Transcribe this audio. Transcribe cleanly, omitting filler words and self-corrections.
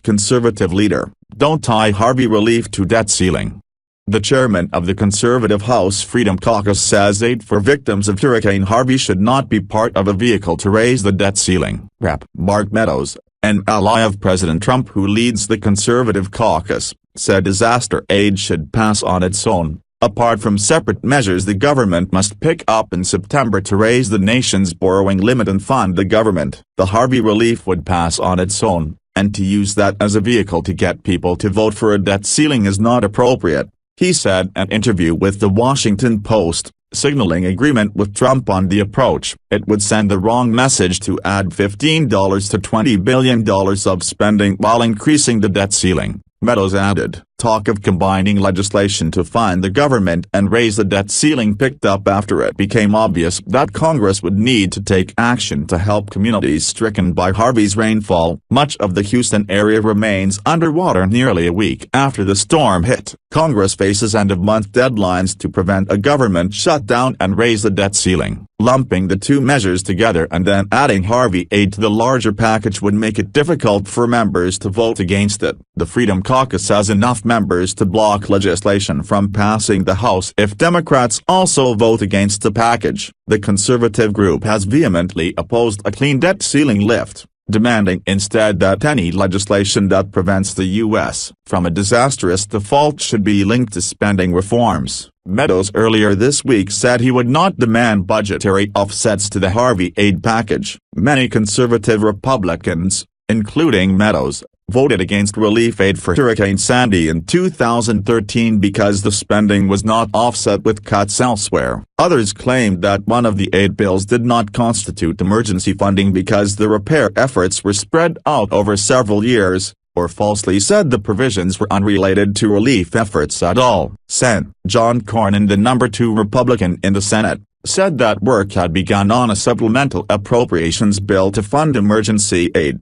Conservative leader, don't tie Harvey relief to debt ceiling. The chairman of the conservative House Freedom Caucus says aid for victims of Hurricane Harvey should not be part of a vehicle to raise the debt ceiling. Rep. Mark Meadows, an ally of President Trump who leads the conservative caucus, said disaster aid should pass on its own, apart from separate measures the government must pick up in September to raise the nation's borrowing limit and fund the government. The Harvey relief would pass on its own, and to use that as a vehicle to get people to vote for a debt ceiling is not appropriate, he said in an interview with The Washington Post, signaling agreement with Trump on the approach. It would send the wrong message to add $15 to $20 billion of spending while increasing the debt ceiling, Meadows added. Talk of combining legislation to fund the government and raise the debt ceiling picked up after it became obvious that Congress would need to take action to help communities stricken by Harvey's rainfall. Much of the Houston area remains underwater nearly a week after the storm hit. Congress faces end-of-month deadlines to prevent a government shutdown and raise the debt ceiling. Lumping the two measures together and then adding Harvey aid to the larger package would make it difficult for members to vote against it. The Freedom Caucus has enough members to block legislation from passing the House if Democrats also vote against the package. The conservative group has vehemently opposed a clean debt ceiling lift, demanding instead that any legislation that prevents the U.S. from a disastrous default should be linked to spending reforms. Meadows earlier this week said he would not demand budgetary offsets to the Harvey aid package. Many conservative Republicans, including Meadows, voted against relief aid for Hurricane Sandy in 2013 because the spending was not offset with cuts elsewhere. Others claimed that one of the aid bills did not constitute emergency funding because the repair efforts were spread out over several years, or falsely said the provisions were unrelated to relief efforts at all. Sen. John Cornyn, the number 2 Republican in the Senate, said that work had begun on a supplemental appropriations bill to fund emergency aid.